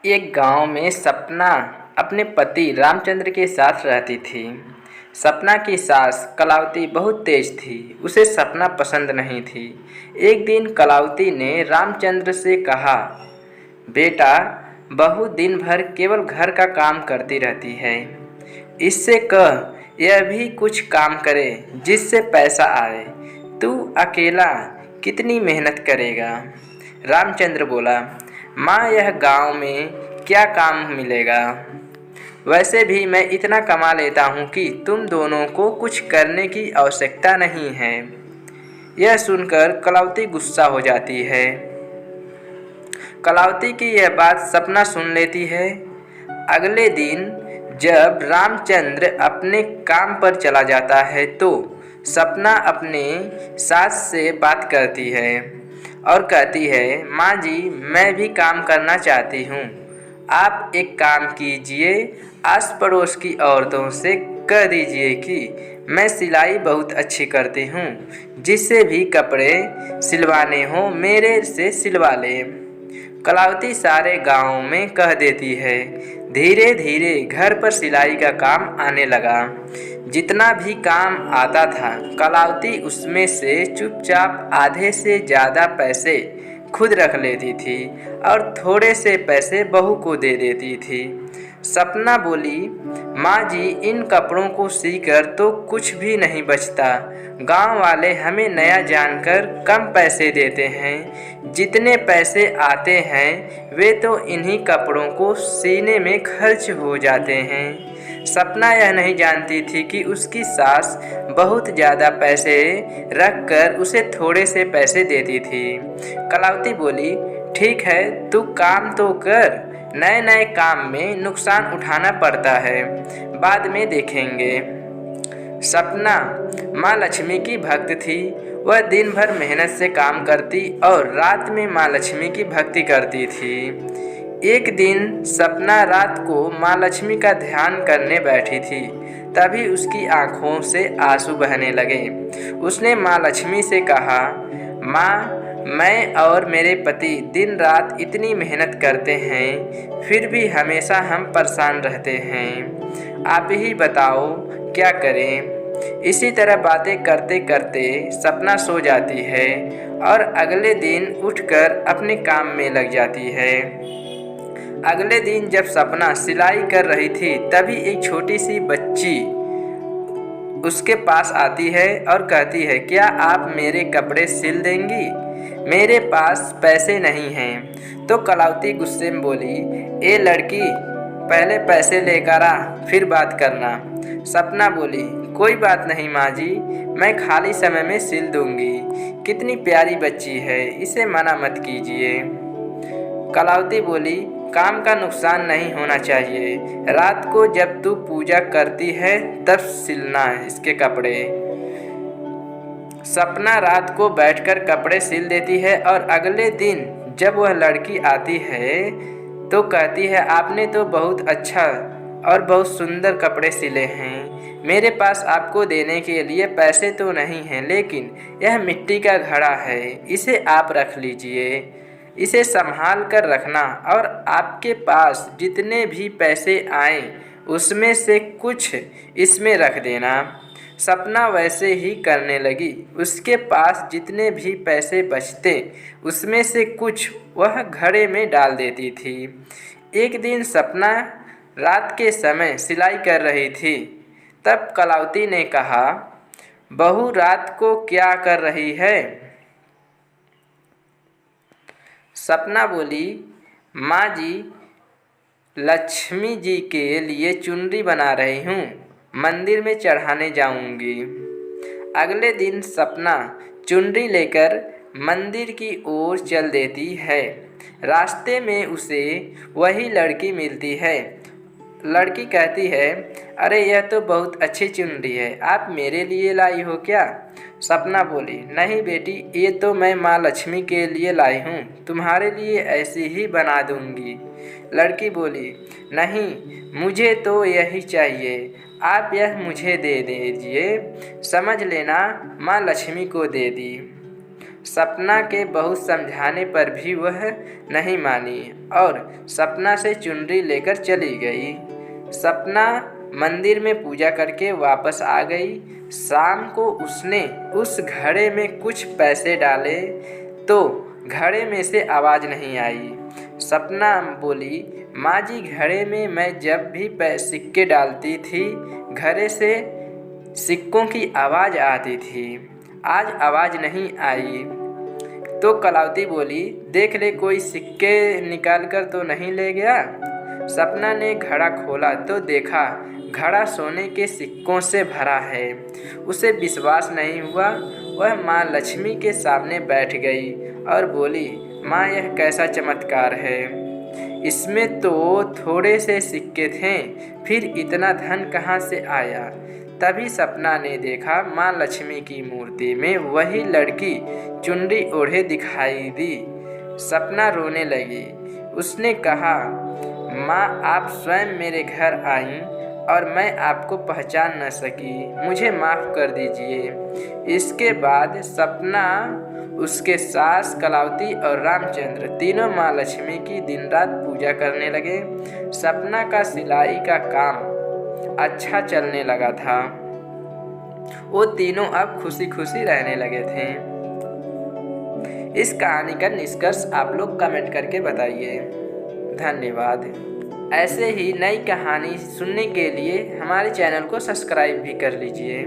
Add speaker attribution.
Speaker 1: एक गांव में सपना अपने पति रामचंद्र के साथ रहती थी। सपना की सास कलावती बहुत तेज थी। उसे सपना पसंद नहीं थी। एक दिन कलावती ने रामचंद्र से कहा, बेटा, बहू दिन भर केवल घर का काम करती रहती है। इससे कह यह भी कुछ काम करे जिससे पैसा आए। तू अकेला कितनी मेहनत करेगा। रामचंद्र बोला, माँ, यह गांव में क्या काम मिलेगा। वैसे भी मैं इतना कमा लेता हूँ कि तुम दोनों को कुछ करने की आवश्यकता नहीं है। यह सुनकर कलावती गुस्सा हो जाती है। कलावती की यह बात सपना सुन लेती है। अगले दिन जब रामचंद्र अपने काम पर चला जाता है तो सपना अपने सास से बात करती है और कहती है, माँ जी, मैं भी काम करना चाहती हूँ। आप एक काम कीजिए, आस पड़ोस की औरतों से कह दीजिए कि मैं सिलाई बहुत अच्छी करती हूँ। जिससे भी कपड़े सिलवाने हो मेरे से सिलवा ले। कलावती सारे गांव में कह देती है। धीरे धीरे घर पर सिलाई का काम आने लगा। जितना भी काम आता था कलावती उसमें से चुपचाप आधे से ज़्यादा पैसे खुद रख लेती थी और थोड़े से पैसे बहू को दे देती थी। सपना बोली, माँ जी, इन कपड़ों को सीकर तो कुछ भी नहीं बचता। गांव वाले हमें नया जानकर कम पैसे देते हैं। जितने पैसे आते हैं वे तो इन्हीं कपड़ों को सीने में खर्च हो जाते हैं। सपना यह नहीं जानती थी कि उसकी सास बहुत ज़्यादा पैसे रखकर उसे थोड़े से पैसे देती थी। कलावती बोली, ठीक है, तू काम तो कर। नए नए काम में नुकसान उठाना पड़ता है, बाद में देखेंगे। सपना माँ लक्ष्मी की भक्त थी। वह दिन भर मेहनत से काम करती और रात में माँ लक्ष्मी की भक्ति करती थी। एक दिन सपना रात को माँ लक्ष्मी का ध्यान करने बैठी थी। तभी उसकी आंखों से आंसू बहने लगे। उसने माँ लक्ष्मी से कहा, माँ, मैं और मेरे पति दिन रात इतनी मेहनत करते हैं, फिर भी हमेशा हम परेशान रहते हैं। आप ही बताओ क्या करें। इसी तरह बातें करते करते सपना सो जाती है और अगले दिन उठकर अपने काम में लग जाती है। अगले दिन जब सपना सिलाई कर रही थी तभी एक छोटी सी बच्ची उसके पास आती है और कहती है, क्या आप मेरे कपड़े सिल देंगी। मेरे पास पैसे नहीं हैं। तो कलावती गुस्से में बोली, ए लड़की, पहले पैसे लेकर आ, फिर बात करना। सपना बोली, कोई बात नहीं माँ जी, मैं खाली समय में सिल दूंगी। कितनी प्यारी बच्ची है, इसे मना मत कीजिए। कलावती बोली, काम का नुकसान नहीं होना चाहिए। रात को जब तू पूजा करती है तब सिलना इसके कपड़े। सपना रात को बैठकर कपड़े सिल देती है और अगले दिन जब वह लड़की आती है तो कहती है, आपने तो बहुत अच्छा और बहुत सुंदर कपड़े सिले हैं। मेरे पास आपको देने के लिए पैसे तो नहीं हैं, लेकिन यह मिट्टी का घड़ा है, इसे आप रख लीजिए। इसे संभाल कर रखना और आपके पास जितने भी पैसे आएं उसमें से कुछ इसमें रख देना। सपना वैसे ही करने लगी। उसके पास जितने भी पैसे बचते उसमें से कुछ वह घड़े में डाल देती थी। एक दिन सपना रात के समय सिलाई कर रही थी। तब कलावती ने कहा, बहू, रात को क्या कर रही है। सपना बोली, माँ जी, लक्ष्मी जी के लिए चुनरी बना रही हूँ, मंदिर में चढ़ाने जाऊंगी। अगले दिन सपना चुनरी लेकर मंदिर की ओर चल देती है। रास्ते में उसे वही लड़की मिलती है। लड़की कहती है, अरे, यह तो बहुत अच्छी चुनरी है, आप मेरे लिए लाई हो क्या। सपना बोली, नहीं बेटी, ये तो मैं माँ लक्ष्मी के लिए लाई हूँ, तुम्हारे लिए ऐसी ही बना दूंगी। लड़की बोली, नहीं, मुझे तो यही चाहिए, आप यह मुझे दे दीजिए। समझ लेना, माँ लक्ष्मी को दे दी। सपना के बहुत समझाने पर भी वह नहीं मानी और सपना से चुनरी लेकर चली गई। सपना मंदिर में पूजा करके वापस आ गई। शाम को उसने उस घड़े में कुछ पैसे डाले तो घड़े में से आवाज़ नहीं आई। सपना बोली, माँ जी, घड़े में मैं जब भी सिक्के डालती थी घड़े से सिक्कों की आवाज़ आती थी, आज आवाज़ नहीं आई। तो कलावती बोली, देख ले कोई सिक्के निकाल कर तो नहीं ले गया। सपना ने घड़ा खोला तो देखा घड़ा सोने के सिक्कों से भरा है। उसे विश्वास नहीं हुआ। वह माँ लक्ष्मी के सामने बैठ गई और बोली, माँ, यह कैसा चमत्कार है। इसमें तो थोड़े से सिक्के थे, फिर इतना धन कहाँ से आया। तभी सपना ने देखा माँ लक्ष्मी की मूर्ति में वही लड़की चुनरी ओढ़े दिखाई दी। सपना रोने लगी। उसने कहा, माँ, आप स्वयं मेरे घर आईं और मैं आपको पहचान न सकी, मुझे माफ़ कर दीजिए। इसके बाद सपना, उसके सास कलावती और रामचंद्र तीनों माँ लक्ष्मी की दिन रात पूजा करने लगे। सपना का सिलाई का काम अच्छा चलने लगा था। वो तीनों अब खुशी खुशी रहने लगे थे। इस कहानी का निष्कर्ष आप लोग कमेंट करके बताइए। धन्यवाद। ऐसे ही नई कहानी सुनने के लिए हमारे चैनल को सब्सक्राइब भी कर लीजिए।